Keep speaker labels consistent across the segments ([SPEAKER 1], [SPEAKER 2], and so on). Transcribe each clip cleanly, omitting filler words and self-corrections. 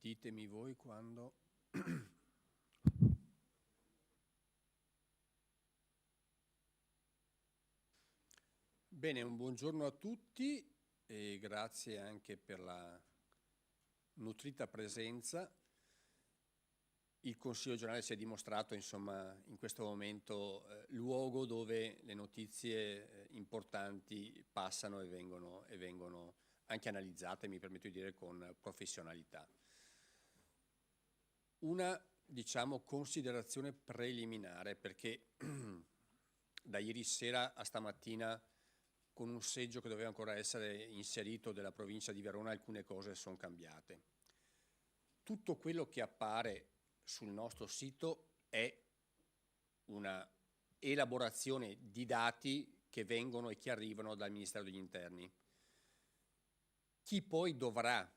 [SPEAKER 1] Ditemi voi quando. Bene, un buongiorno a tutti e grazie anche per la nutrita presenza. Il Consiglio regionale si è dimostrato, insomma, in questo momento luogo dove le notizie importanti passano e vengono anche analizzate, mi permetto di dire, con professionalità. Una, diciamo, considerazione preliminare, perché da ieri sera a stamattina, con un seggio che doveva ancora essere inserito della provincia di Verona, alcune cose sono cambiate. Tutto quello che appare sul nostro sito è una elaborazione di dati che vengono e che arrivano dal Ministero degli Interni. Chi poi dovrà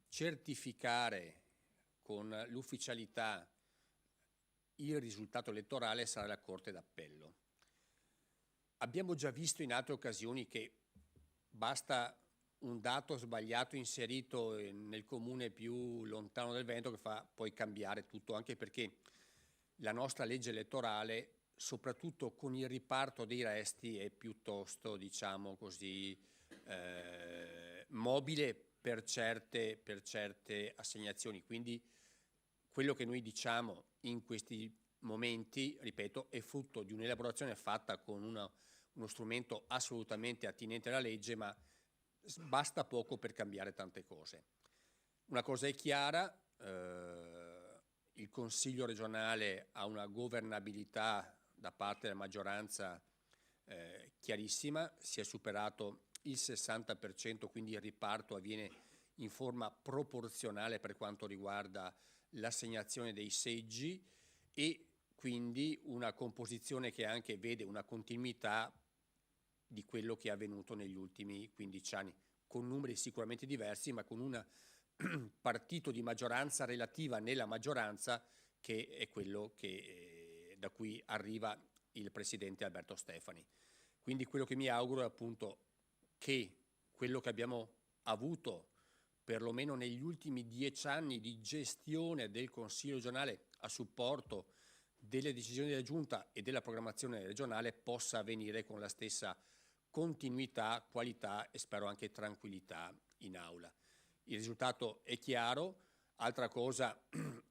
[SPEAKER 1] certificare con l'ufficialità il risultato elettorale sarà la Corte d'Appello. Abbiamo già visto in altre occasioni che basta un dato sbagliato inserito nel comune più lontano del Veneto che fa poi cambiare tutto, anche perché la nostra legge elettorale, soprattutto con il riparto dei resti, è piuttosto, diciamo così, mobile per certe assegnazioni. Quindi quello che noi diciamo in questi momenti, ripeto, è frutto di un'elaborazione fatta con uno strumento assolutamente attinente alla legge, ma basta poco per cambiare tante cose. Una cosa è chiara, il Consiglio regionale ha una governabilità da parte della maggioranza chiarissima, si è superato il 60%, quindi il riparto avviene in forma proporzionale per quanto riguarda l'assegnazione dei seggi e quindi una composizione che anche vede una continuità di quello che è avvenuto negli ultimi 15 anni, con numeri sicuramente diversi, ma con un partito di maggioranza relativa nella maggioranza che è quello che, da cui arriva il presidente Alberto Stefani. Quindi quello che mi auguro è appunto che quello che abbiamo avuto perlomeno negli ultimi 10 anni di gestione del Consiglio regionale a supporto delle decisioni della Giunta e della programmazione regionale possa avvenire con la stessa continuità, qualità e spero anche tranquillità in aula. Il risultato è chiaro. Altra cosa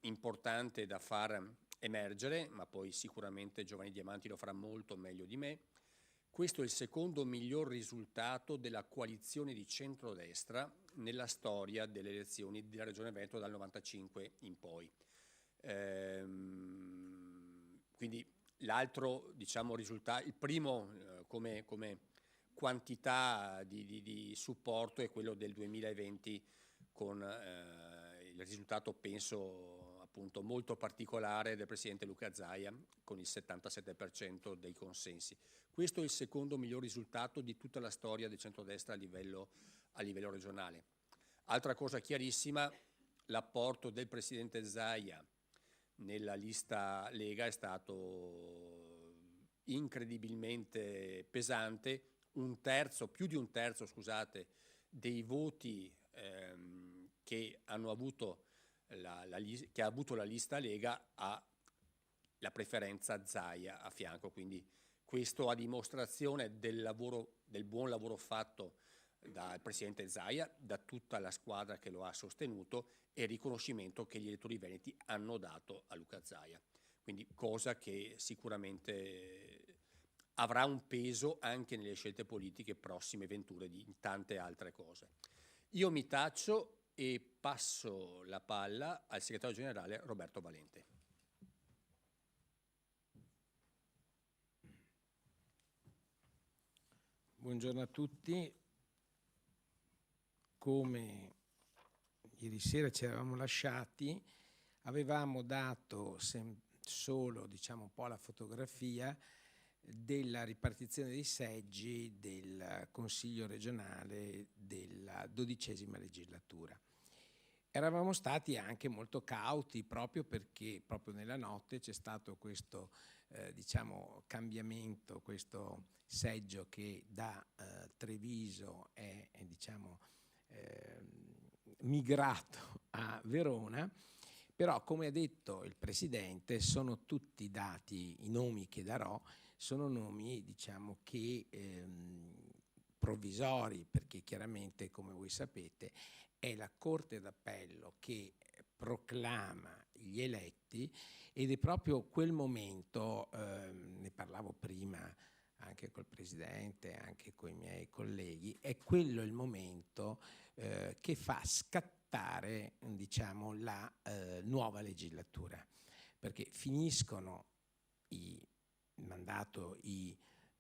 [SPEAKER 1] importante da far emergere, ma poi sicuramente Giovanni Diamanti lo farà molto meglio di me, questo è il secondo miglior risultato della coalizione di centrodestra nella storia delle elezioni della Regione Veneto dal 95 in poi. Quindi l'altro, diciamo, risultato, il primo come quantità di supporto è quello del 2020 con il risultato, penso, appunto molto particolare del Presidente Luca Zaia con il 77% dei consensi. Questo è il secondo miglior risultato di tutta la storia del centrodestra a livello regionale. Altra cosa chiarissima, l'apporto del Presidente Zaia nella lista Lega è stato incredibilmente pesante, più di un terzo, scusate, dei voti che hanno avuto che ha avuto la lista Lega ha la preferenza Zaia a fianco, quindi questo a dimostrazione del buon lavoro fatto dal Presidente Zaia, da tutta la squadra che lo ha sostenuto e il riconoscimento che gli elettori veneti hanno dato a Luca Zaia. Quindi cosa che sicuramente avrà un peso anche nelle scelte politiche prossime venture di tante altre cose. Io mi taccio e passo la palla al segretario generale Roberto Valente.
[SPEAKER 2] Buongiorno a tutti. Come ieri sera ci eravamo lasciati, avevamo dato solo, diciamo, un po' la fotografia della ripartizione dei seggi del Consiglio regionale della XII legislatura. Eravamo stati anche molto cauti proprio perché proprio nella notte c'è stato questo diciamo cambiamento, questo seggio che da Treviso è diciamo migrato a Verona, però come ha detto il Presidente sono tutti dati, i nomi che darò sono nomi diciamo che provvisori, perché chiaramente come voi sapete è la Corte d'Appello che proclama gli eletti ed è proprio quel momento, ne parlavo prima anche col Presidente, anche con i miei colleghi, è quello il momento che fa scattare diciamo, la nuova legislatura, perché finiscono il mandato i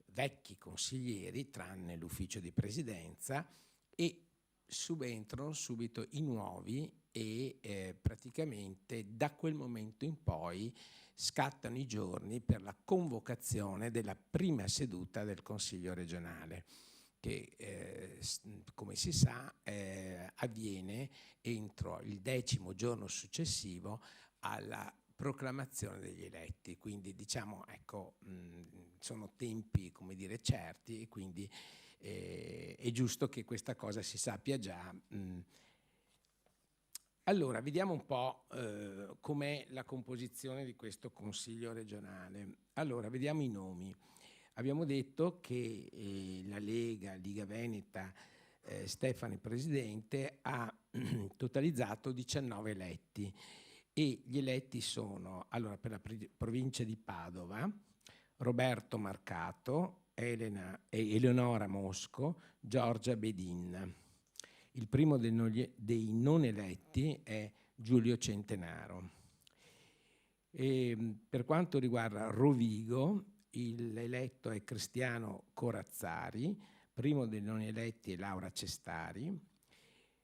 [SPEAKER 2] vecchi consiglieri, tranne l'ufficio di presidenza, e subentrano subito i nuovi e praticamente da quel momento in poi scattano i giorni per la convocazione della prima seduta del Consiglio regionale, che come si sa avviene entro il 10° giorno successivo alla proclamazione degli eletti, quindi diciamo ecco sono tempi come dire certi e quindi è giusto che questa cosa si sappia già. Allora, vediamo un po' com'è la composizione di questo Consiglio regionale. Allora, vediamo i nomi. Abbiamo detto che la Lega, Liga Veneta, Stefani Presidente, ha totalizzato 19 eletti e gli eletti sono, allora, per la provincia di Padova, Roberto Marcato, Eleonora Mosco, Giorgia Bedin. Il primo dei non eletti è Giulio Centenaro. E per quanto riguarda Rovigo, l'eletto è Cristiano Corazzari, primo dei non eletti è Laura Cestari.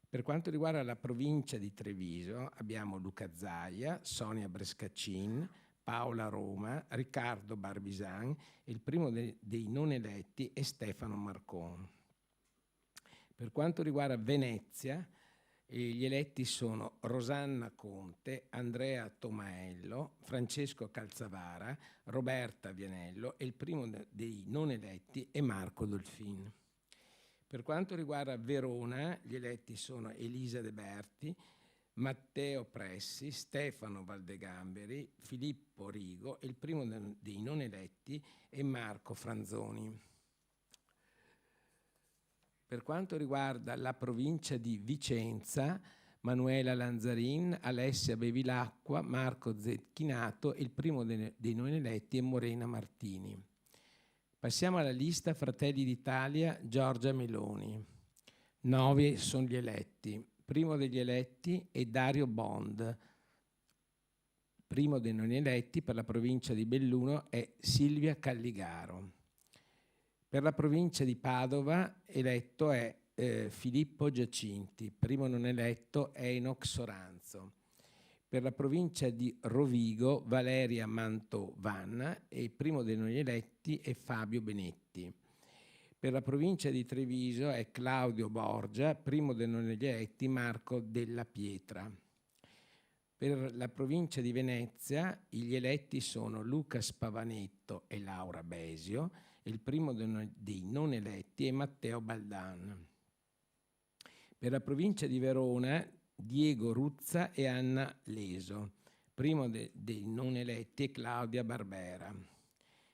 [SPEAKER 2] Per quanto riguarda la provincia di Treviso abbiamo Luca Zaia, Sonia Brescacin, Paola Roma, Riccardo Barbisan e il primo dei non eletti è Stefano Marcon. Per quanto riguarda Venezia, gli eletti sono Rosanna Conte, Andrea Tomaello, Francesco Calzavara, Roberta Vianello e il primo dei non eletti è Marco Dolfin. Per quanto riguarda Verona, gli eletti sono Elisa De Berti, Matteo Pressi, Stefano Valdegamberi, Filippo Rigo e il primo dei non eletti è Marco Franzoni. Per quanto riguarda la provincia di Vicenza, Manuela Lanzarin, Alessia Bevilacqua, Marco Zecchinato e il primo dei non eletti è Morena Martini. Passiamo alla lista Fratelli d'Italia, Giorgia Meloni. 9 sono gli eletti. Primo degli eletti è Dario Bond. Primo dei non eletti per la provincia di Belluno è Silvia Calligaro. Per la provincia di Padova eletto è Filippo Giacinti, primo non eletto è Enoch Soranzo. Per la provincia di Rovigo Valeria Mantovanna e il primo dei non eletti è Fabio Benetti. Per la provincia di Treviso è Claudio Borgia, primo dei non eletti Marco Della Pietra. Per la provincia di Venezia gli eletti sono Luca Spavanetto e Laura Besio. Il primo dei non eletti è Matteo Baldan. Per la provincia di Verona, Diego Ruzza e Anna Leso. Primo dei non eletti è Claudia Barbera.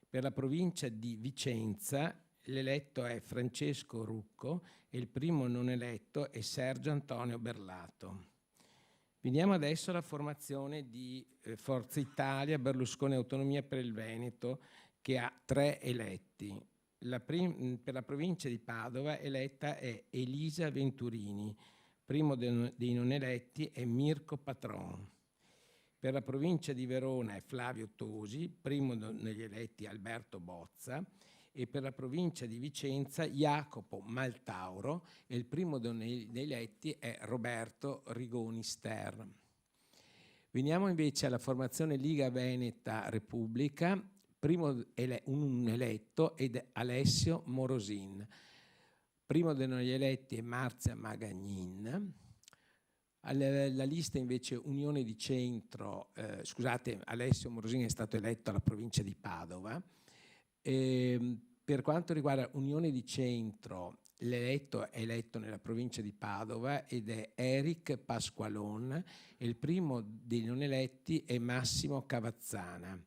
[SPEAKER 2] Per la provincia di Vicenza, l'eletto è Francesco Rucco e il primo non eletto è Sergio Antonio Berlato. Veniamo adesso alla formazione di Forza Italia, Berlusconi Autonomia per il Veneto, che ha 3 eletti. Per la provincia di Padova eletta è Elisa Venturini, primo dei non eletti è Mirko Patron. Per la provincia di Verona è Flavio Tosi, primo degli eletti Alberto Bozza e per la provincia di Vicenza Jacopo Maltauro e il primo dei eletti è Roberto Rigoni Ster. Veniamo invece alla formazione Liga Veneta Repubblica. Primo un eletto ed Alessio Morosin. Primo degli eletti è Marzia Magagnin. La lista invece Unione di Centro, scusate, Alessio Morosin è stato eletto alla provincia di Padova. Per Per quanto riguarda Unione di Centro, l'eletto è eletto nella provincia di Padova ed è Eric Pasqualon e il primo dei non eletti è Massimo Cavazzana.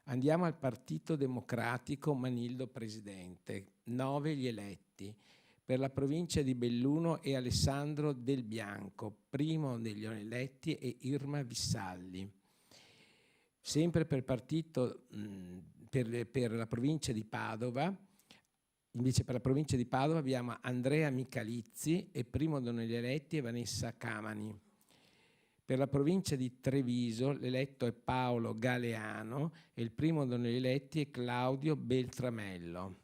[SPEAKER 2] Andiamo al Partito Democratico, Manildo presidente, 9 gli eletti. Per la provincia di Belluno è Alessandro Del Bianco, primo degli eletti è Irma Vissalli. Sempre per partito, per la provincia di Padova, invece per la provincia di Padova abbiamo Andrea Michalizzi e primo degli eletti è Vanessa Camani. Per la provincia di Treviso l'eletto è Paolo Galeano e il primo degli eletti è Claudio Beltramello.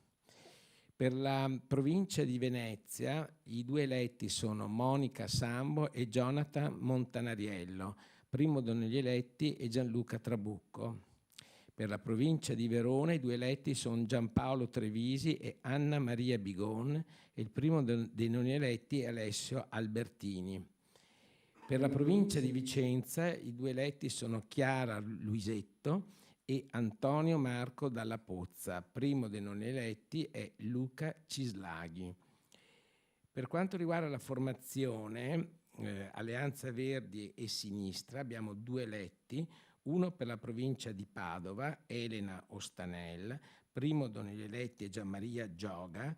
[SPEAKER 2] Per la provincia di Venezia i 2 eletti sono Monica Sambo e Jonathan Montanariello. Primo degli eletti è Gianluca Trabucco. Per la provincia di Verona i 2 eletti sono Giampaolo Trevisi e Anna Maria Bigon e il primo dei non eletti è Alessio Albertini. Per la provincia di Vicenza i 2 eletti sono Chiara Luisetto e Antonio Marco Dalla Pozza. Primo dei non eletti è Luca Cislaghi. Per quanto riguarda la formazione Alleanza Verdi e Sinistra abbiamo 2 eletti, uno per la provincia di Padova, Elena Ostanel, primo degli eletti è Gianmaria Gioga,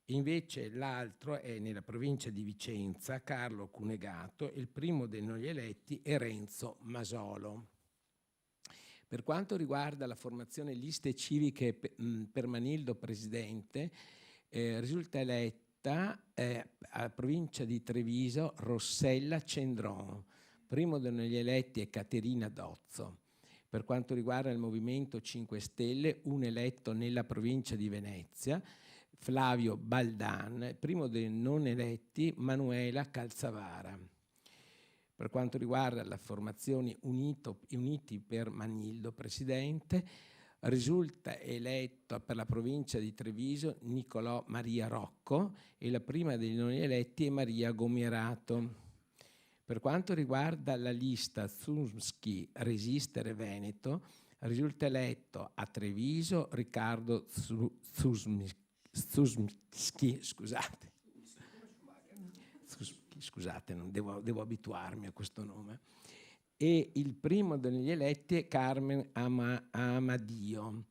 [SPEAKER 2] invece l'altro è nella provincia di Vicenza, Carlo Cunegato, e il primo dei non eletti è Renzo Masolo. Per quanto riguarda la formazione liste civiche per Manildo presidente, risulta eletta alla provincia di Treviso Rossella Cendron, primo degli eletti è Caterina Dozzo. Per quanto riguarda il Movimento 5 Stelle, un eletto nella provincia di Venezia, Flavio Baldan, primo dei non eletti Manuela Calzavara. Per quanto riguarda la formazione Uniti per Manildo presidente, risulta eletto per la provincia di Treviso Nicolò Maria Rocco e la prima dei non eletti è Maria Gomierato. Per quanto riguarda la lista Zumski Resistere Veneto, risulta eletto a Treviso Riccardo Zumski, scusate, non devo abituarmi a questo nome, e il primo degli eletti è Carmen Amadio,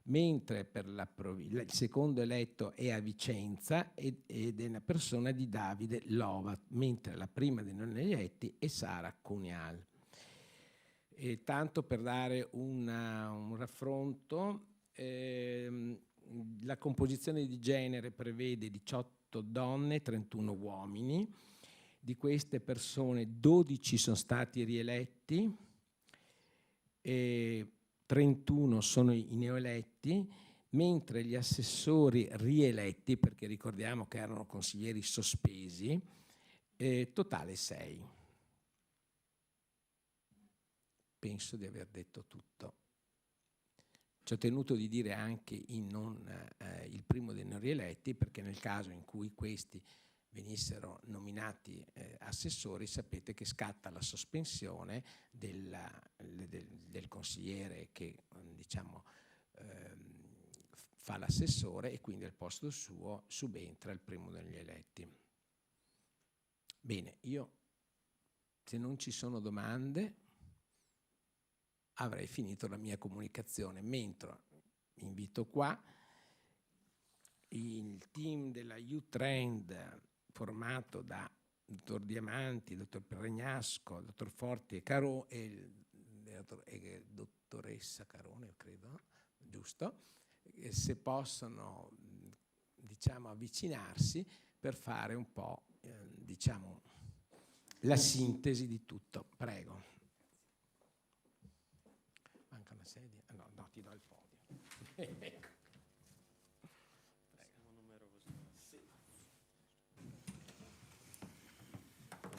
[SPEAKER 2] mentre per il secondo eletto è a Vicenza ed è una persona di Davide Lovat, mentre la prima dei non eletti è Sara Cunial. E tanto per dare un raffronto, la composizione di genere prevede 18 donne e 31 uomini. Di queste persone 12 sono stati rieletti e 31 sono i neoeletti, mentre gli assessori rieletti, perché ricordiamo che erano consiglieri sospesi, totale 6. Penso di aver detto tutto. Ci ho tenuto di dire anche il primo dei non rieletti, perché nel caso in cui questi venissero nominati assessori, sapete che scatta la sospensione del consigliere che fa l'assessore e quindi al posto suo subentra il primo degli eletti. Bene, io se non ci sono domande avrei finito la mia comunicazione, mentre invito qua il team della U-Trend formato da dottor Diamanti, dottor Pregnasco, dottor Forti e dottoressa Carone, credo, giusto? Se possono avvicinarsi per fare un po' la sintesi di tutto. Prego. Manca una sedia? No, ti do il podio. Ecco.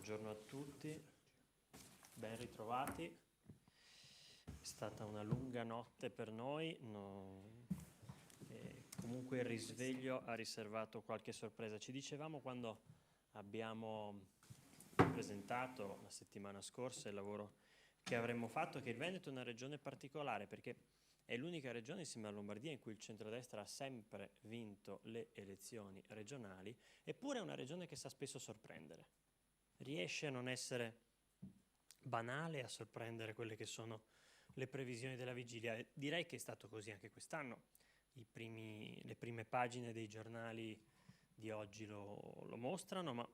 [SPEAKER 3] Buongiorno a tutti, ben ritrovati. È stata una lunga notte per noi, comunque il risveglio ha riservato qualche sorpresa. Ci dicevamo quando abbiamo presentato la settimana scorsa il lavoro che avremmo fatto, che il Veneto è una regione particolare perché È l'unica regione insieme alla Lombardia in cui il centrodestra ha sempre vinto le elezioni regionali, eppure è una regione che sa spesso sorprendere. Riesce a non essere banale, a sorprendere quelle che sono le previsioni della vigilia. E direi che è stato così anche quest'anno. Le prime pagine dei giornali di oggi lo mostrano, ma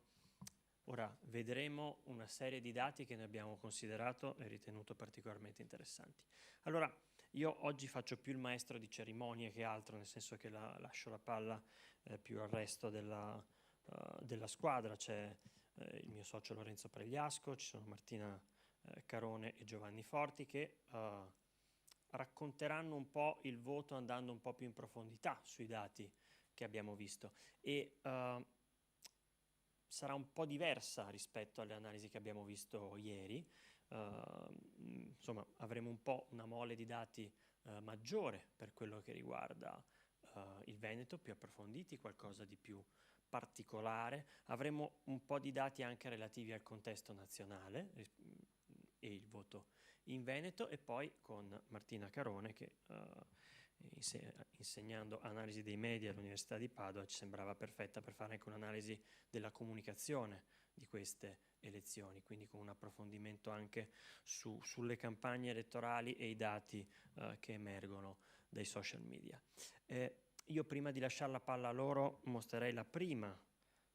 [SPEAKER 3] ora vedremo una serie di dati che noi abbiamo considerato e ritenuto particolarmente interessanti. Allora, io oggi faccio più il maestro di cerimonie che altro, nel senso che lascio la palla più al resto della squadra. C'è il mio socio Lorenzo Pregliasco, ci sono Martina Carone e Giovanni Forti che racconteranno un po' il voto andando un po' più in profondità sui dati che abbiamo visto, e sarà un po' diversa rispetto alle analisi che abbiamo visto ieri. Insomma, avremo un po' una mole di dati maggiore per quello che riguarda il Veneto, più approfonditi, qualcosa di più particolare. Avremo un po' di dati anche relativi al contesto nazionale e il voto in Veneto, e poi con Martina Carone che insegnando analisi dei media all'Università di Padova ci sembrava perfetta per fare anche un'analisi della comunicazione di queste elezioni, quindi con un approfondimento anche sulle campagne elettorali e i dati che emergono dai social media. Io prima di lasciare la palla a loro mostrerei la prima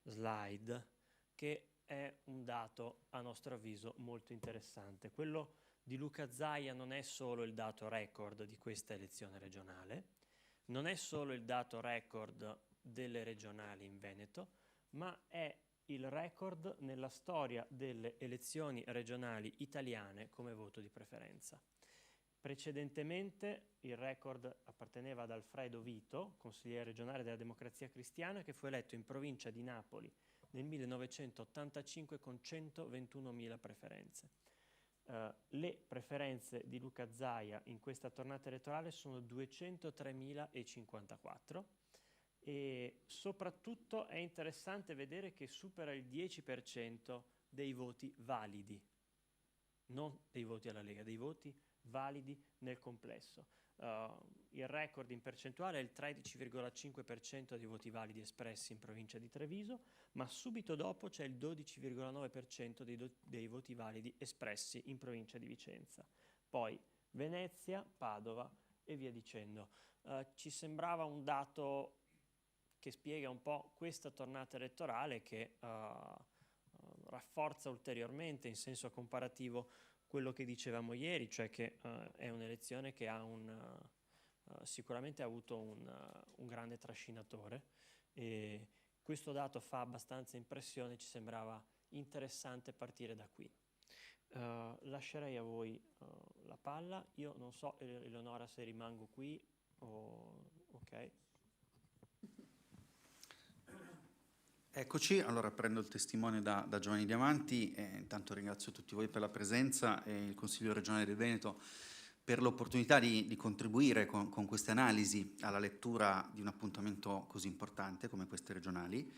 [SPEAKER 3] slide, che è un dato a nostro avviso molto interessante. Quello di Luca Zaia non è solo il dato record di questa elezione regionale, non è solo il dato record delle regionali in Veneto, ma è il record nella storia delle elezioni regionali italiane come voto di preferenza. Precedentemente il record apparteneva ad Alfredo Vito, consigliere regionale della Democrazia Cristiana, che fu eletto in provincia di Napoli nel 1985 con 121.000 preferenze. Le preferenze di Luca Zaia in questa tornata elettorale sono 203.054 e soprattutto è interessante vedere che supera il 10% dei voti validi, non dei voti alla Lega, dei voti validi nel complesso. Il record in percentuale è il 13,5% dei voti validi espressi in provincia di Treviso, ma subito dopo c'è il 12,9% dei voti validi espressi in provincia di Vicenza. Poi Venezia, Padova e via dicendo. Ci sembrava un dato che spiega un po' questa tornata elettorale, che rafforza ulteriormente in senso comparativo quello che dicevamo ieri, cioè che è un'elezione che ha sicuramente ha avuto un grande trascinatore, e questo dato fa abbastanza impressione. Ci sembrava interessante partire da qui. Lascerei a voi la palla. Io non so, Eleonora, se rimango qui o ok.
[SPEAKER 4] Eccoci, allora prendo il testimone da Giovanni Diamanti e intanto ringrazio tutti voi per la presenza e il Consiglio regionale del Veneto per l'opportunità di contribuire con queste analisi alla lettura di un appuntamento così importante come queste regionali.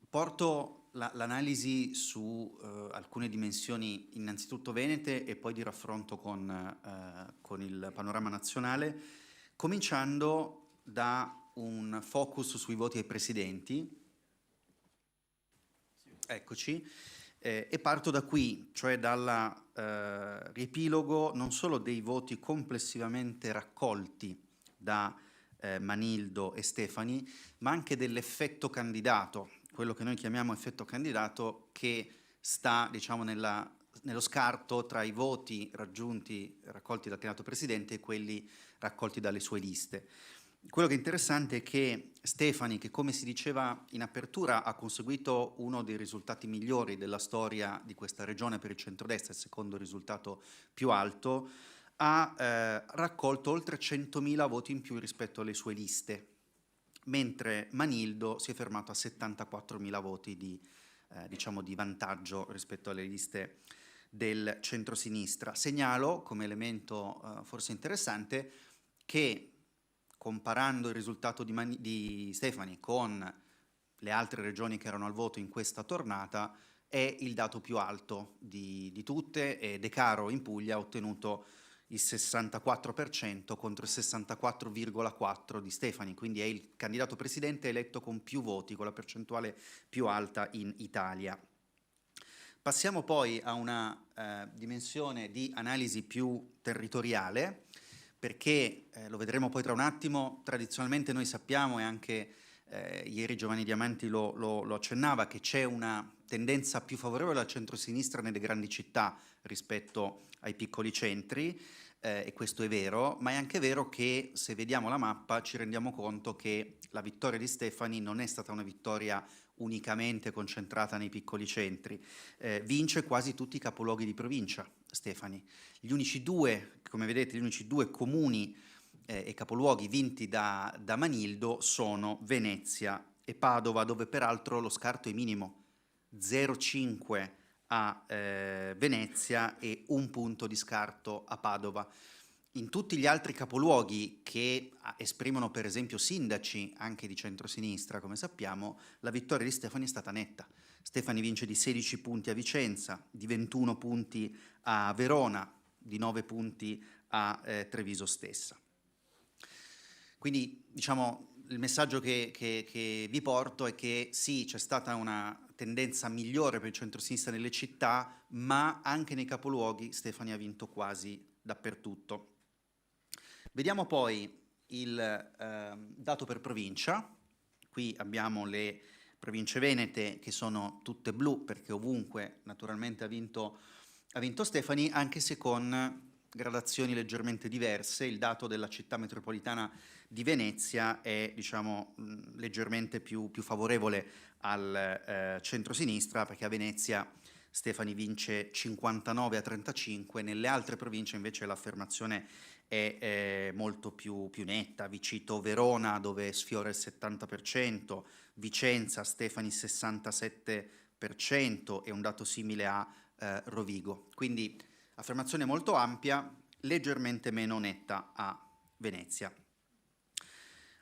[SPEAKER 4] Porto l'analisi su alcune dimensioni innanzitutto venete e poi di raffronto con il panorama nazionale, cominciando da un focus sui voti ai presidenti. Eccoci, e parto da qui, cioè dal riepilogo non solo dei voti complessivamente raccolti da Manildo e Stefani, ma anche dell'effetto candidato, quello che noi chiamiamo effetto candidato, che sta, diciamo, nello scarto tra i voti raccolti dal candidato presidente e quelli raccolti dalle sue liste. Quello che è interessante è che Stefani, che come si diceva in apertura ha conseguito uno dei risultati migliori della storia di questa regione per il centrodestra, il secondo risultato più alto, ha raccolto oltre 100.000 voti in più rispetto alle sue liste, mentre Manildo si è fermato a 74.000 voti di vantaggio rispetto alle liste del centrosinistra. Segnalo come elemento forse interessante che, comparando il risultato di Stefani con le altre regioni che erano al voto in questa tornata, è il dato più alto di tutte, e De Caro in Puglia ha ottenuto il 64% contro il 64,4% di Stefani, quindi è il candidato presidente eletto con più voti, con la percentuale più alta in Italia. Passiamo poi a una dimensione di analisi più territoriale, perché lo vedremo poi tra un attimo, tradizionalmente noi sappiamo, e anche ieri Giovanni Diamanti lo accennava, che c'è una tendenza più favorevole al centro-sinistra nelle grandi città rispetto ai piccoli centri, e questo è vero, ma è anche vero che se vediamo la mappa ci rendiamo conto che la vittoria di Stefani non è stata una vittoria unicamente concentrata nei piccoli centri, vince quasi tutti i capoluoghi di provincia Stefani. Gli unici due, come vedete, gli unici due comuni e capoluoghi vinti da Manildo sono Venezia e Padova, dove peraltro lo scarto è minimo, 0,5 a Venezia e 1 punto di scarto a Padova. In tutti gli altri capoluoghi che esprimono per esempio sindaci anche di centrosinistra, come sappiamo, la vittoria di Stefani è stata netta. Stefani vince di 16 punti a Vicenza, di 21 punti a Verona, di 9 punti a Treviso stessa. Quindi diciamo il messaggio che vi porto è che sì, c'è stata una tendenza migliore per il centrosinistra nelle città, ma anche nei capoluoghi Stefani ha vinto quasi dappertutto. Vediamo poi il dato per provincia. Qui abbiamo le province venete che sono tutte blu, perché ovunque naturalmente ha vinto Stefani, anche se con gradazioni leggermente diverse. Il dato della città metropolitana di Venezia è, diciamo, leggermente più favorevole al centrosinistra, perché a Venezia Stefani vince 59-35, nelle altre province invece l'affermazione è molto più netta. Vi cito Verona, dove sfiora il 70%, Vicenza, Stefani 67%, e un dato simile a Rovigo. Quindi affermazione molto ampia, leggermente meno netta a Venezia.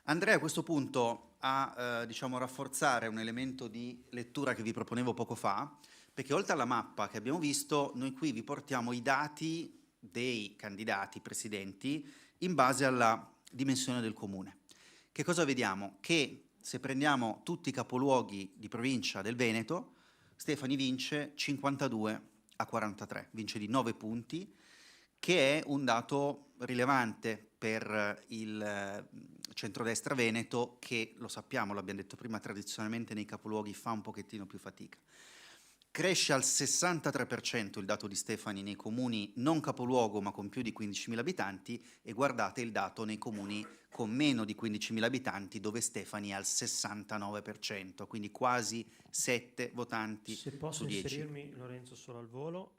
[SPEAKER 4] Andrei a questo punto a diciamo, rafforzare un elemento di lettura che vi proponevo poco fa, perché oltre alla mappa che abbiamo visto, noi qui vi portiamo i dati dei candidati presidenti in base alla dimensione del comune. Che cosa vediamo? Che se prendiamo tutti i capoluoghi di provincia del Veneto, Stefani vince 52-43, vince di 9 punti, che è un dato rilevante per il centrodestra veneto, che lo sappiamo, l'abbiamo detto prima, tradizionalmente nei capoluoghi fa un pochettino più fatica. Cresce al 63% il dato di Stefani nei comuni non capoluogo ma con più di 15.000 abitanti, e guardate il dato nei comuni con meno di 15.000 abitanti, dove Stefani è al 69%, quindi quasi 7 votanti
[SPEAKER 3] Se posso
[SPEAKER 4] su 10.
[SPEAKER 3] inserirmi, Lorenzo, solo al volo,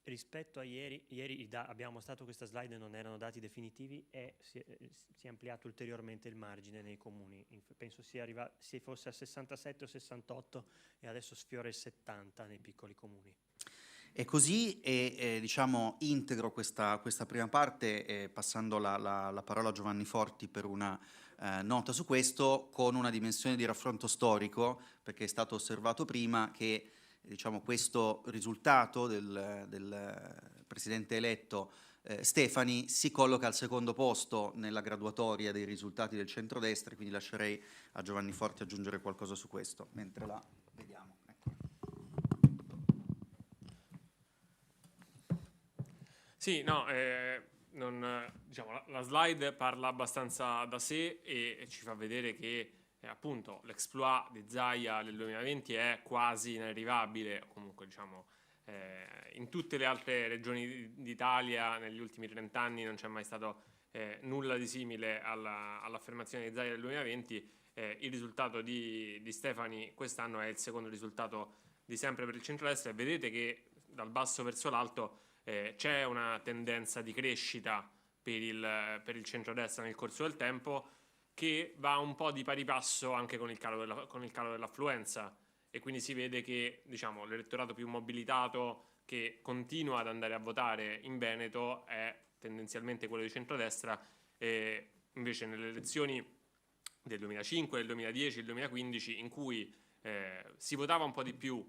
[SPEAKER 3] rispetto a ieri abbiamo mostrato questa slide, non erano dati definitivi, e si è ampliato ulteriormente il margine nei comuni. Penso si fosse a 67 o 68 e adesso sfiora il 70 nei piccoli comuni.
[SPEAKER 4] È così, e diciamo integro questa prima parte, passando la parola a Giovanni Forti per una nota su questo, con una dimensione di raffronto storico, perché è stato osservato prima che diciamo, questo risultato del presidente eletto Stefani si colloca al secondo posto nella graduatoria dei risultati del centrodestra, quindi lascerei a Giovanni Forti aggiungere qualcosa su questo, mentre la vediamo.
[SPEAKER 5] Sì, no, diciamo, la slide parla abbastanza da sé e ci fa vedere che appunto l'exploit di Zaia del 2020 è quasi inarrivabile, o comunque diciamo in tutte le altre regioni d'Italia negli ultimi 30 anni non c'è mai stato nulla di simile all'affermazione di Zaia del 2020. Il risultato di Stefani quest'anno è il secondo risultato di sempre per il centrodestra, e vedete che dal basso verso l'alto c'è una tendenza di crescita per il centrodestra nel corso del tempo, che va un po' di pari passo anche con il calo dell'affluenza, e quindi si vede che diciamo, l'elettorato più mobilitato che continua ad andare a votare in Veneto è tendenzialmente quello di centrodestra, e invece nelle elezioni del 2005, del 2010, del 2015, in cui si votava un po' di più,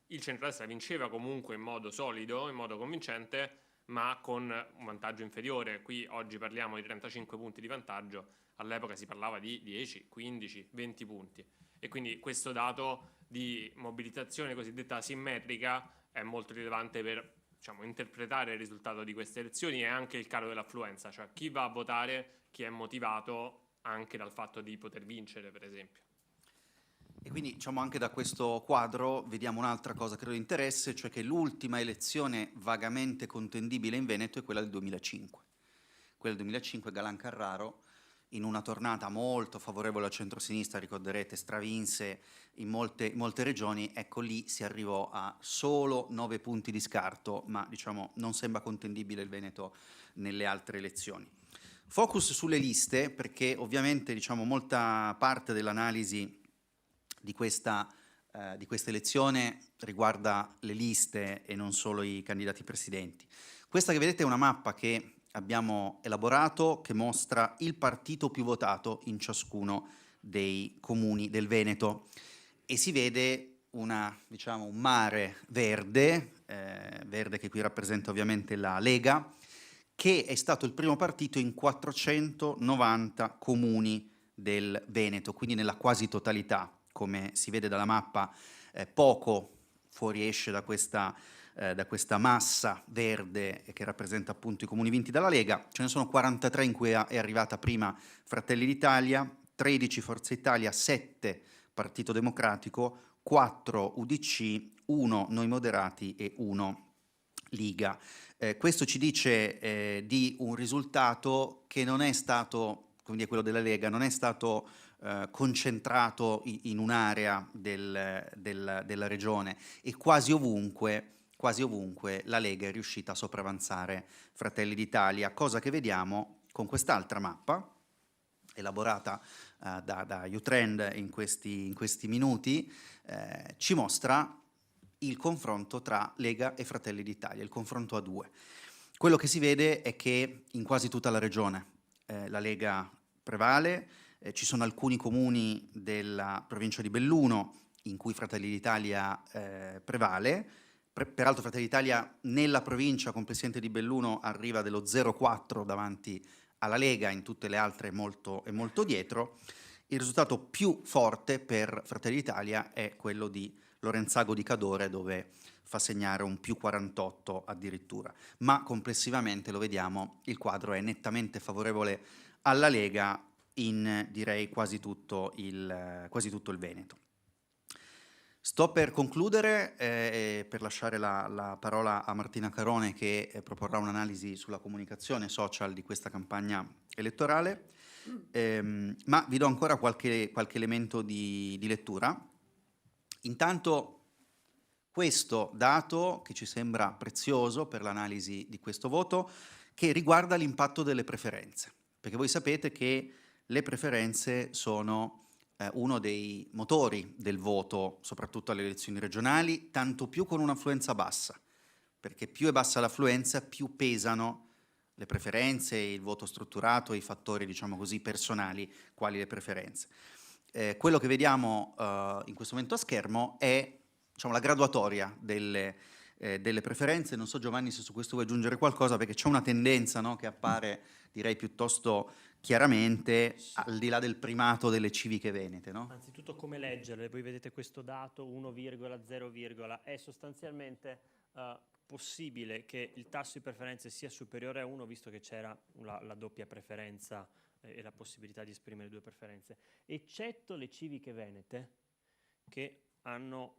[SPEAKER 5] il centrodestra vinceva comunque in modo solido, in modo convincente, ma con un vantaggio inferiore. Qui oggi parliamo di 35 punti di vantaggio, all'epoca si parlava di 10, 15, 20 punti. E quindi questo dato di mobilitazione cosiddetta asimmetrica è molto rilevante per, diciamo, interpretare il risultato di queste elezioni, e anche il calo dell'affluenza, cioè chi va a votare, chi è motivato anche dal fatto di poter vincere, per esempio.
[SPEAKER 4] E quindi, diciamo, anche da questo quadro vediamo un'altra cosa che credo di interesse, cioè che l'ultima elezione vagamente contendibile in Veneto è quella del 2005. Quella del 2005, Galan Carraro, in una tornata molto favorevole al centrosinistra, ricorderete, stravinse in molte regioni, ecco lì si arrivò a solo 9 punti di scarto, ma diciamo non sembra contendibile il Veneto nelle altre elezioni. Focus sulle liste, perché ovviamente diciamo molta parte dell'analisi di questa elezione riguarda le liste e non solo i candidati presidenti. Questa che vedete è una mappa che abbiamo elaborato che mostra il partito più votato in ciascuno dei comuni del Veneto e si vede un mare verde, verde che qui rappresenta ovviamente la Lega, che è stato il primo partito in 490 comuni del Veneto, quindi nella quasi totalità. Come si vede dalla mappa, poco fuoriesce da questa massa verde che rappresenta appunto i comuni vinti dalla Lega. Ce ne sono 43 in cui è arrivata prima Fratelli d'Italia, 13 Forza Italia, 7 Partito Democratico, 4 UDC, 1 Noi Moderati e 1 Liga. Questo ci dice di un risultato che non è stato, come dire, quello della Lega, non è stato concentrato in un'area della regione, e quasi ovunque la Lega è riuscita a sopravanzare Fratelli d'Italia, cosa che vediamo con quest'altra mappa elaborata da Utrend in questi minuti, ci mostra il confronto tra Lega e Fratelli d'Italia, il confronto a due. Quello che si vede è che in quasi tutta la regione la Lega prevale. Ci sono alcuni comuni della provincia di Belluno in cui Fratelli d'Italia prevale. Peraltro Fratelli d'Italia nella provincia complessivamente di Belluno arriva dello 0,4 davanti alla Lega, in tutte le altre è molto dietro. Il risultato più forte per Fratelli d'Italia è quello di Lorenzago di Cadore, dove fa segnare un più 48 addirittura. Ma complessivamente lo vediamo, il quadro è nettamente favorevole alla Lega in direi quasi tutto il Veneto. Sto per concludere per lasciare la parola a Martina Carone, che proporrà un'analisi sulla comunicazione social di questa campagna elettorale, ma vi do ancora qualche elemento di lettura. Intanto questo dato che ci sembra prezioso per l'analisi di questo voto, che riguarda l'impatto delle preferenze, perché voi sapete che le preferenze sono uno dei motori del voto, soprattutto alle elezioni regionali, tanto più con un'affluenza bassa, perché più è bassa l'affluenza, più pesano le preferenze, il voto strutturato e i fattori, diciamo così, personali, quali le preferenze. Quello che vediamo in questo momento a schermo è, diciamo, la graduatoria delle preferenze. Non so, Giovanni, se su questo vuoi aggiungere qualcosa, perché c'è una tendenza, no, che appare, direi, piuttosto chiaramente, al di là del primato delle civiche venete, no?
[SPEAKER 3] Anzitutto come leggerle, voi vedete questo dato 1, 0, è sostanzialmente possibile che il tasso di preferenze sia superiore a 1, visto che c'era la doppia preferenza e la possibilità di esprimere due preferenze, eccetto le civiche venete, che hanno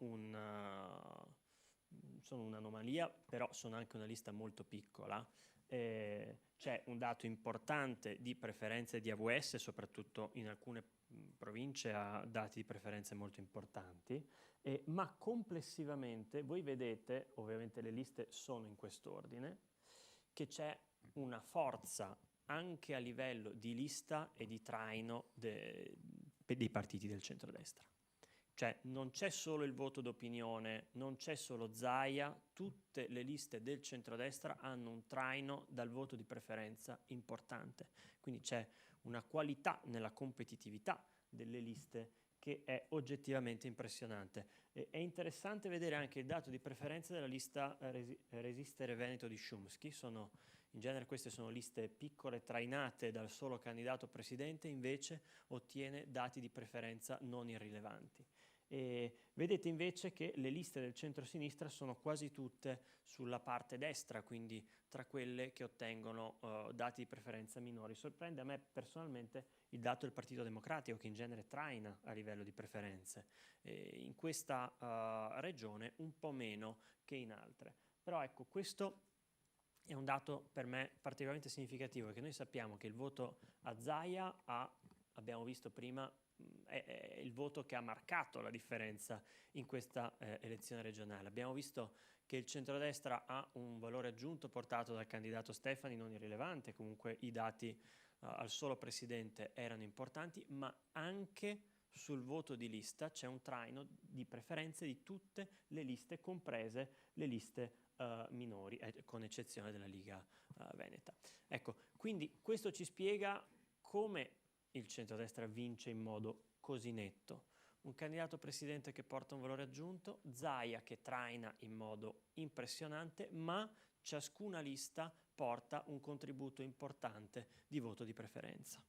[SPEAKER 3] sono un'anomalia, però sono anche una lista molto piccola. C'è un dato importante di preferenze di AVS, soprattutto in alcune province ha dati di preferenze molto importanti, ma complessivamente voi vedete, ovviamente le liste sono in quest'ordine, che c'è una forza anche a livello di lista e di traino dei partiti del centrodestra. Cioè non c'è solo il voto d'opinione, non c'è solo Zaia, tutte le liste del centrodestra hanno un traino dal voto di preferenza importante. Quindi c'è una qualità nella competitività delle liste che è oggettivamente impressionante. È interessante vedere anche il dato di preferenza della lista Resistere Veneto di Chomsky. In genere queste sono liste piccole trainate dal solo candidato presidente, invece ottiene dati di preferenza non irrilevanti. E vedete invece che le liste del centro-sinistra sono quasi tutte sulla parte destra, quindi tra quelle che ottengono dati di preferenza minori. Sorprende a me personalmente il dato del Partito Democratico, che in genere traina a livello di preferenze. In questa regione un po' meno che in altre. Però ecco, questo è un dato per me particolarmente significativo, perché noi sappiamo che il voto a Zaia abbiamo visto prima, è il voto che ha marcato la differenza in questa elezione regionale. Abbiamo visto che il centrodestra ha un valore aggiunto portato dal candidato Stefani, non irrilevante, comunque i dati al solo presidente erano importanti, ma anche sul voto di lista c'è un traino di preferenze di tutte le liste, comprese le liste minori, con eccezione della Liga Veneta. Ecco, quindi questo ci spiega come il centrodestra vince in modo così netto. Un candidato presidente che porta un valore aggiunto, Zaia che traina in modo impressionante, ma ciascuna lista porta un contributo importante di voto di preferenza.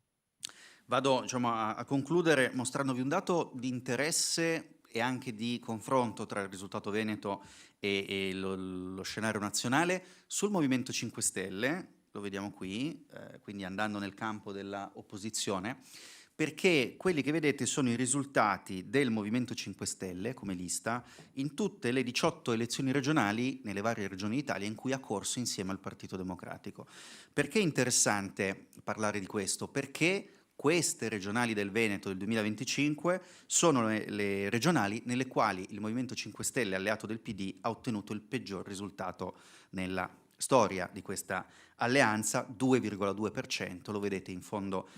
[SPEAKER 4] Vado a concludere mostrandovi un dato di interesse e anche di confronto tra il risultato veneto e lo scenario nazionale sul Movimento 5 Stelle, lo vediamo qui, quindi andando nel campo della opposizione, perché quelli che vedete sono i risultati del Movimento 5 Stelle come lista in tutte le 18 elezioni regionali nelle varie regioni d'Italia in cui ha corso insieme al Partito Democratico. Perché è interessante parlare di questo? Perché queste regionali del Veneto del 2025 sono le regionali nelle quali il Movimento 5 Stelle, alleato del PD, ha ottenuto il peggior risultato nella storia di questa alleanza, 2,2%, lo vedete in fondo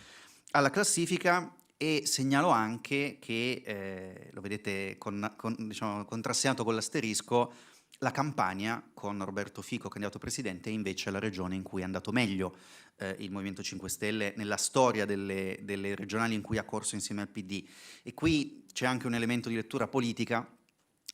[SPEAKER 4] alla classifica, e segnalo anche che, lo vedete contrassegnato con l'asterisco, la Campania, con Roberto Fico, candidato presidente, è invece la regione in cui è andato meglio il Movimento 5 Stelle nella storia delle regionali in cui ha corso insieme al PD. E qui c'è anche un elemento di lettura politica,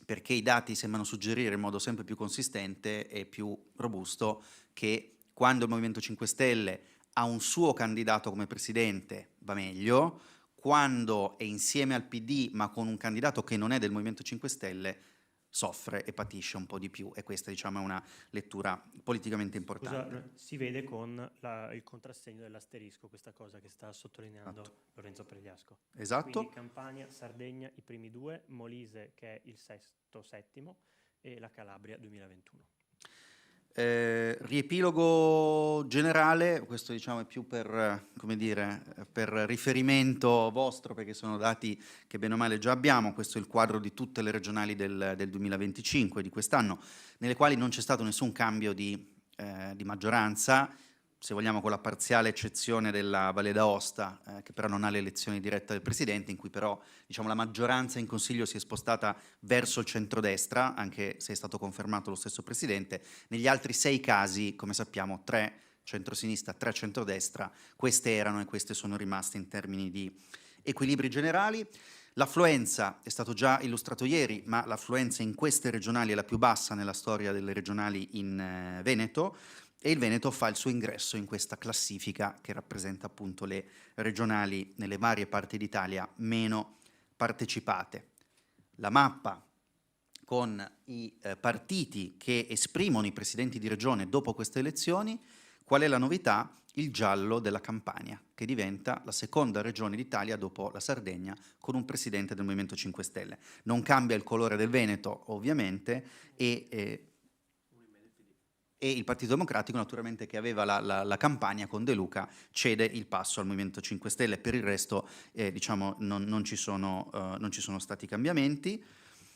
[SPEAKER 4] perché i dati sembrano suggerire in modo sempre più consistente e più robusto che quando il Movimento 5 Stelle ha un suo candidato come presidente va meglio, quando è insieme al PD ma con un candidato che non è del Movimento 5 Stelle soffre e patisce un po' di più, e questa è una lettura politicamente importante.
[SPEAKER 3] Si vede con il contrassegno dell'asterisco, questa cosa che sta sottolineando Lorenzo Pregliasco.
[SPEAKER 4] Esatto.
[SPEAKER 3] Quindi Campania, Sardegna i primi due, Molise che è il sesto, settimo, e la Calabria 2021.
[SPEAKER 4] Riepilogo generale, questo è più per riferimento vostro, perché sono dati che bene o male già abbiamo. Questo è il quadro di tutte le regionali del 2025, di quest'anno, nelle quali non c'è stato nessun cambio di maggioranza, se vogliamo con la parziale eccezione della Valle d'Aosta, che però non ha l'elezione diretta del presidente, in cui però la maggioranza in consiglio si è spostata verso il centrodestra, anche se è stato confermato lo stesso presidente. Negli altri 6 casi, come sappiamo, 3 centrosinistra, 3 centrodestra, queste erano e queste sono rimaste in termini di equilibri generali. L'affluenza è stato già illustrato ieri, ma l'affluenza in queste regionali è la più bassa nella storia delle regionali in Veneto, e il Veneto fa il suo ingresso in questa classifica che rappresenta appunto le regionali nelle varie parti d'Italia meno partecipate. La mappa con i partiti che esprimono i presidenti di regione dopo queste elezioni. Qual è la novità? Il giallo della Campania, che diventa la seconda regione d'Italia dopo la Sardegna con un presidente del Movimento 5 Stelle. Non cambia il colore del Veneto, ovviamente, e il Partito Democratico, naturalmente, che aveva la Campania con De Luca, cede il passo al Movimento 5 Stelle. Per il resto non ci sono stati cambiamenti.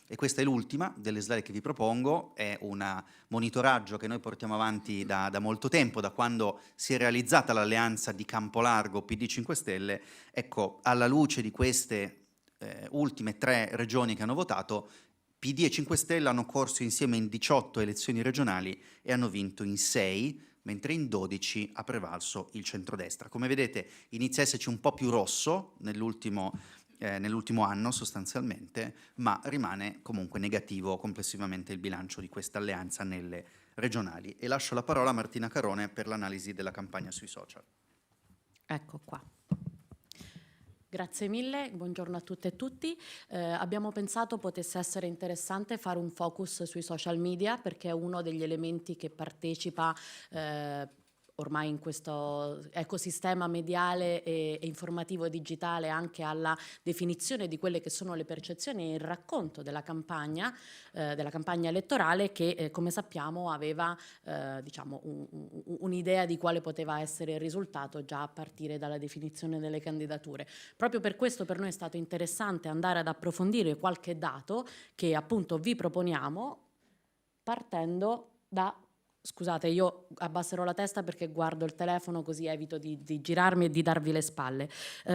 [SPEAKER 4] E questa è l'ultima delle slide che vi propongo, è un monitoraggio che noi portiamo avanti da molto tempo, da quando si è realizzata l'alleanza di Campolargo PD 5 Stelle. Ecco, alla luce di queste ultime 3 regioni che hanno votato, PD e 5 Stelle hanno corso insieme in 18 elezioni regionali e hanno vinto in 6, mentre in 12 ha prevalso il centrodestra. Come vedete inizia a esserci un po' più rosso nell'ultimo nell'ultimo anno sostanzialmente, ma rimane comunque negativo complessivamente il bilancio di questa alleanza nelle regionali. E lascio la parola a Martina Carone per l'analisi della campagna sui social.
[SPEAKER 6] Ecco qua. Grazie mille, buongiorno a tutte e tutti. Abbiamo pensato potesse essere interessante fare un focus sui social media, perché è uno degli elementi che partecipa ormai in questo ecosistema mediale e informativo e digitale anche alla definizione di quelle che sono le percezioni e il racconto della campagna elettorale che come sappiamo aveva diciamo un'idea di quale poteva essere il risultato già a partire dalla definizione delle candidature. Proprio per questo per noi è stato interessante andare ad approfondire qualche dato che appunto vi proponiamo partendo da... Scusate, io abbasserò la testa perché guardo il telefono così evito di girarmi e di darvi le spalle.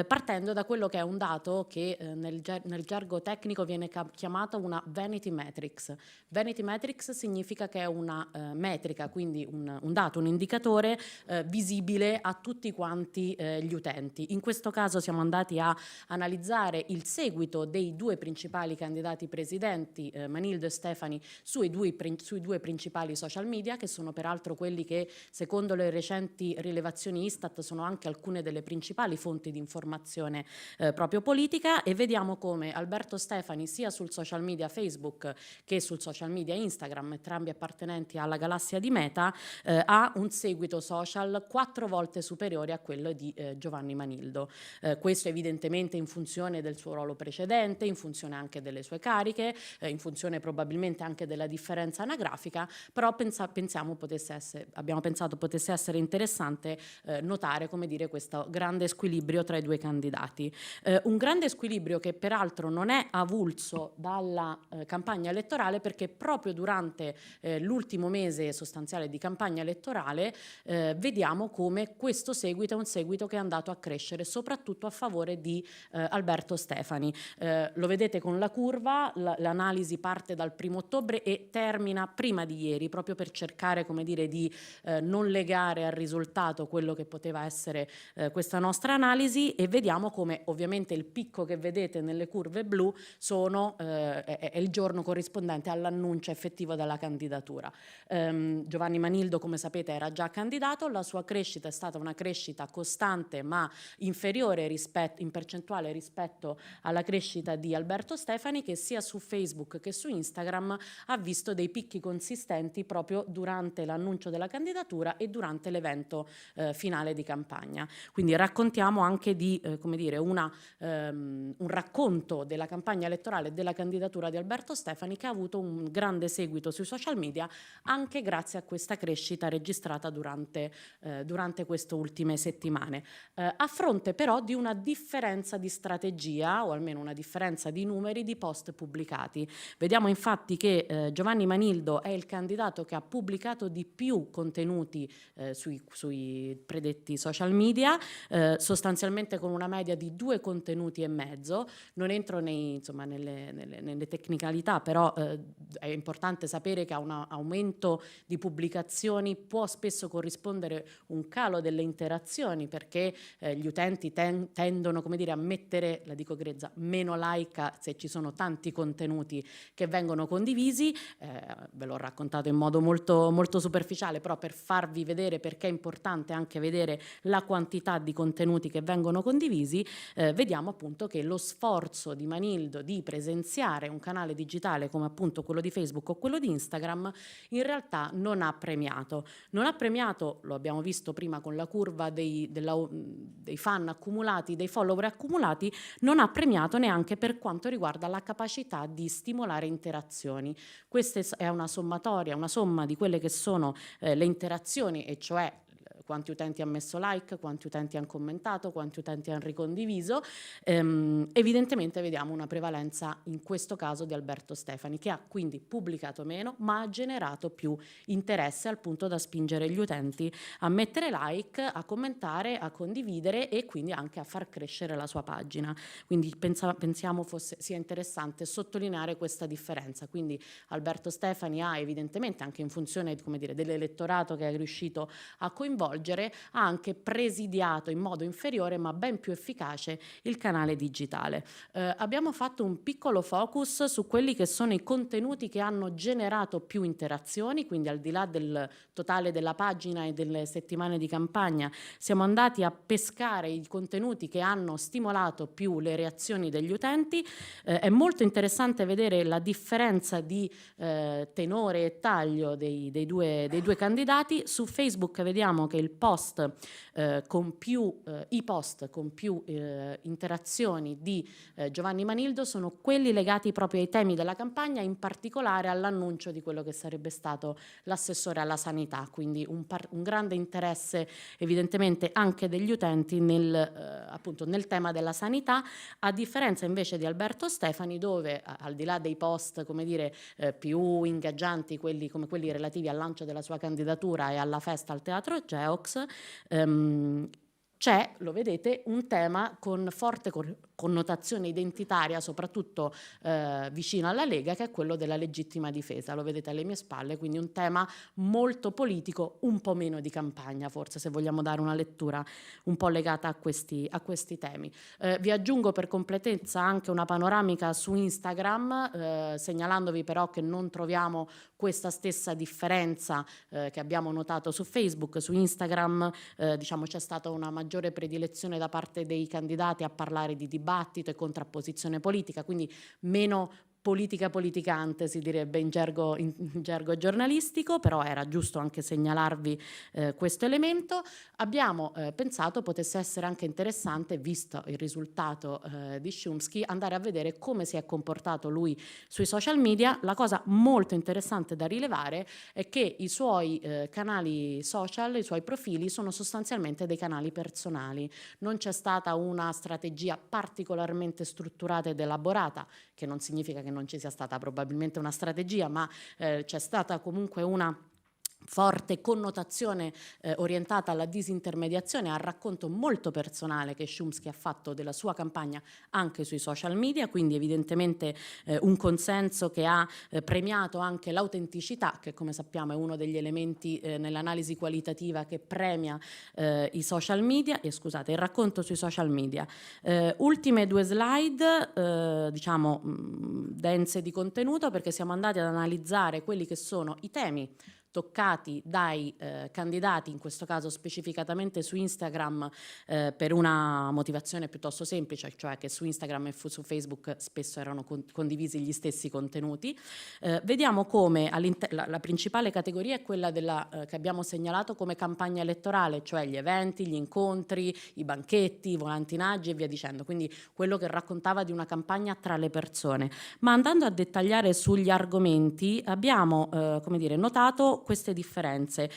[SPEAKER 6] Partendo da quello che è un dato che nel gergo tecnico viene chiamato una vanity metrics. Vanity metrics significa che è una metrica, quindi un dato, un indicatore visibile a tutti quanti gli utenti. In questo caso siamo andati a analizzare il seguito dei due principali candidati presidenti, Manildo e Stefani, sui due principali social media, che sono peraltro quelli che secondo le recenti rilevazioni Istat sono anche alcune delle principali fonti di informazione proprio politica, e vediamo come Alberto Stefani sia sul social media Facebook che sul social media Instagram, entrambi appartenenti alla galassia di Meta, ha un seguito social 4 volte superiore a quello di Giovanni Manildo. Questo evidentemente in funzione del suo ruolo precedente, in funzione anche delle sue cariche, in funzione probabilmente anche della differenza anagrafica, però abbiamo pensato potesse essere interessante notare, come dire, questo grande squilibrio tra i due candidati. Un grande squilibrio che peraltro non è avulso dalla campagna elettorale, perché proprio durante l'ultimo mese sostanziale di campagna elettorale vediamo come questo seguito è un seguito che è andato a crescere soprattutto a favore di Alberto Stefani. Lo vedete con la curva, l'analisi parte dal 1° ottobre e termina prima di ieri, proprio per cercare, come dire, di non legare al risultato quello che poteva essere questa nostra analisi, e vediamo come ovviamente il picco che vedete nelle curve blu è il giorno corrispondente all'annuncio effettivo della candidatura. Giovanni Manildo, come sapete, era già candidato, la sua crescita è stata una crescita costante ma inferiore in percentuale rispetto alla crescita di Alberto Stefani, che sia su Facebook che su Instagram ha visto dei picchi consistenti proprio durante l'annuncio della candidatura e durante l'evento finale di campagna. Quindi raccontiamo anche di come dire, un racconto della campagna elettorale e della candidatura di Alberto Stefani, che ha avuto un grande seguito sui social media anche grazie a questa crescita registrata durante queste ultime settimane, a fronte però di una differenza di strategia, o almeno una differenza di numeri di post pubblicati. Vediamo infatti che Giovanni Manildo è il candidato che ha pubblicato di più contenuti sui predetti social media, sostanzialmente con una media di 2 contenuti e mezzo. Non entro nelle tecnicalità, però è importante sapere che a un aumento di pubblicazioni può spesso corrispondere un calo delle interazioni, perché gli utenti tendono, come dire, a mettere, la dico grezza, meno like se ci sono tanti contenuti che vengono condivisi. Ve l'ho raccontato in modo molto, molto superficiale, però per farvi vedere perché è importante anche vedere la quantità di contenuti che vengono condivisi, vediamo appunto che lo sforzo di Manildo di presenziare un canale digitale come appunto quello di Facebook o quello di Instagram in realtà non ha premiato. Non ha premiato, lo abbiamo visto prima con la curva dei fan accumulati, dei follower accumulati, non ha premiato neanche per quanto riguarda la capacità di stimolare interazioni. Questa è una sommatoria, una somma di quelle che sono le interazioni, e cioè quanti utenti hanno messo like, quanti utenti hanno commentato, quanti utenti hanno ricondiviso. Evidentemente vediamo una prevalenza in questo caso di Alberto Stefani, che ha quindi pubblicato meno ma ha generato più interesse, al punto da spingere gli utenti a mettere like, a commentare, a condividere e quindi anche a far crescere la sua pagina. Quindi pensiamo sia interessante sottolineare questa differenza. Quindi Alberto Stefani ha evidentemente, anche in funzione, come dire, dell'elettorato che è riuscito a coinvolgere, svolgere, ha anche presidiato in modo inferiore ma ben più efficace il canale digitale. Abbiamo fatto un piccolo focus su quelli che sono i contenuti che hanno generato più interazioni, quindi al di là del totale della pagina e delle settimane di campagna siamo andati a pescare i contenuti che hanno stimolato più le reazioni degli utenti. È molto interessante vedere la differenza di tenore e taglio dei due candidati. Su Facebook vediamo che i post con più interazioni di Giovanni Manildo sono quelli legati proprio ai temi della campagna, in particolare all'annuncio di quello che sarebbe stato l'assessore alla sanità, quindi un grande interesse evidentemente anche degli utenti appunto nel tema della sanità, a differenza invece di Alberto Stefani, dove al di là dei post più ingaggianti, come quelli relativi al lancio della sua candidatura e alla festa al Teatro Geox, c'è, lo vedete, un tema con forte connotazione identitaria, soprattutto vicino alla Lega, che è quello della legittima difesa. Lo vedete alle mie spalle, quindi un tema molto politico, un po' meno di campagna, forse, se vogliamo dare una lettura un po' legata a questi temi. Vi aggiungo per completezza anche una panoramica su Instagram, segnalandovi però che non troviamo questa stessa differenza che abbiamo notato su Facebook. Su Instagram c'è stata una maggiore predilezione da parte dei candidati a parlare di dibattito e contrapposizione politica, quindi meno politica politicante, si direbbe in gergo giornalistico, però era giusto anche segnalarvi questo elemento. Abbiamo pensato potesse essere anche interessante, visto il risultato di Chomsky, andare a vedere come si è comportato lui sui social media. La cosa molto interessante da rilevare è che i suoi canali social, i suoi profili sono sostanzialmente dei canali personali. Non c'è stata una strategia particolarmente strutturata ed elaborata, che non significa che non ci sia stata probabilmente una strategia, ma c'è stata comunque una forte connotazione orientata alla disintermediazione, al racconto molto personale che Chomsky ha fatto della sua campagna anche sui social media, quindi evidentemente un consenso che ha premiato anche l'autenticità, che come sappiamo è uno degli elementi nell'analisi qualitativa che premia i social media, il racconto sui social media. Ultime due slide, dense di contenuto, perché siamo andati ad analizzare quelli che sono i temi toccati dai candidati, in questo caso specificatamente su Instagram, per una motivazione piuttosto semplice, cioè che su Instagram e su Facebook spesso erano condivisi gli stessi contenuti. Vediamo come la principale categoria è quella che abbiamo segnalato come campagna elettorale, cioè gli eventi, gli incontri, i banchetti, i volantinaggi e via dicendo, quindi quello che raccontava di una campagna tra le persone. Ma andando a dettagliare sugli argomenti abbiamo notato queste differenze.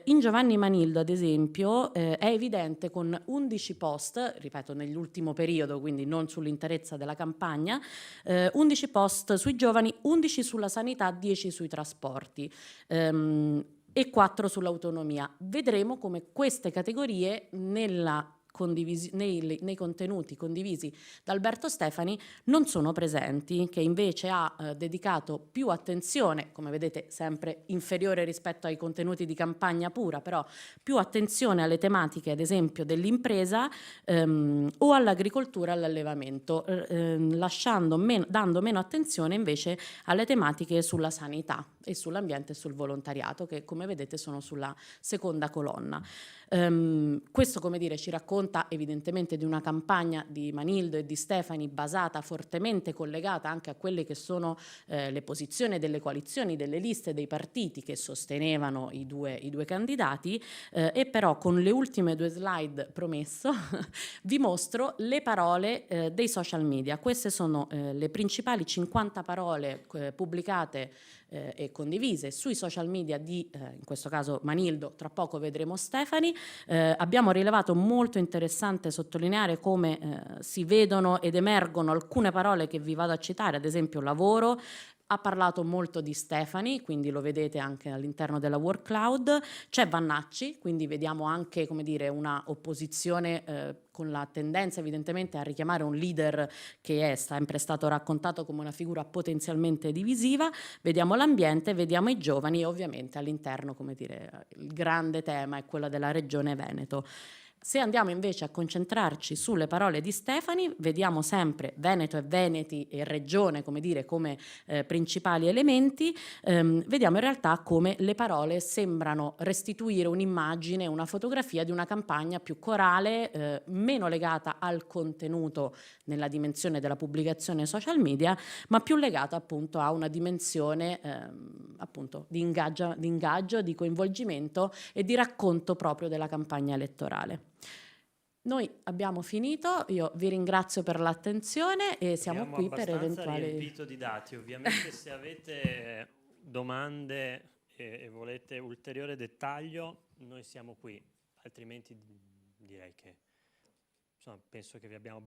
[SPEAKER 6] In Giovanni Manildo, ad esempio, è evidente con 11 post, ripeto, nell'ultimo periodo, quindi non sull'interezza della campagna, 11 post sui giovani, 11 sulla sanità, 10 sui trasporti. E 4 sull'autonomia. Vedremo come queste categorie nei contenuti condivisi da Alberto Stefani non sono presenti, che invece ha dedicato più attenzione, come vedete sempre inferiore rispetto ai contenuti di campagna pura, però più attenzione alle tematiche ad esempio dell'impresa o all'agricoltura e all'allevamento, dando meno attenzione invece alle tematiche sulla sanità e sull'ambiente e sul volontariato, che come vedete sono sulla seconda colonna. Questo ci racconta evidentemente di una campagna di Manildo e di Stefani basata, fortemente collegata anche a quelle che sono le posizioni delle coalizioni, delle liste, dei partiti che sostenevano i due candidati, e però con le ultime due slide, promesso, vi mostro le parole dei social media. Queste sono le principali 50 parole pubblicate e condivise sui social media di, in questo caso Manildo, tra poco vedremo Stefani. Abbiamo rilevato, molto interessante sottolineare come si vedono ed emergono alcune parole che vi vado a citare, ad esempio lavoro, Ha parlato molto di Stefani, quindi lo vedete anche all'interno della word cloud. C'è Vannacci, quindi vediamo anche, come dire, una opposizione con la tendenza evidentemente a richiamare un leader che è sempre stato raccontato come una figura potenzialmente divisiva. Vediamo l'ambiente, vediamo i giovani e ovviamente all'interno, come dire, il grande tema è quello della regione Veneto. Se andiamo invece a concentrarci sulle parole di Stefani, vediamo sempre Veneto e Veneti e regione, come dire, come principali elementi. Vediamo in realtà come le parole sembrano restituire un'immagine, una fotografia di una campagna più corale, meno legata al contenuto nella dimensione della pubblicazione social media, ma più legata appunto a una dimensione appunto di ingaggio, di coinvolgimento e di racconto proprio della campagna elettorale. Noi abbiamo finito, io vi ringrazio per l'attenzione e siamo
[SPEAKER 3] Abbiamo
[SPEAKER 6] qui per
[SPEAKER 3] abbastanza
[SPEAKER 6] eventuali...
[SPEAKER 3] riempito di dati, ovviamente se avete domande e volete ulteriore dettaglio noi siamo qui, altrimenti direi che insomma, penso che vi abbiamo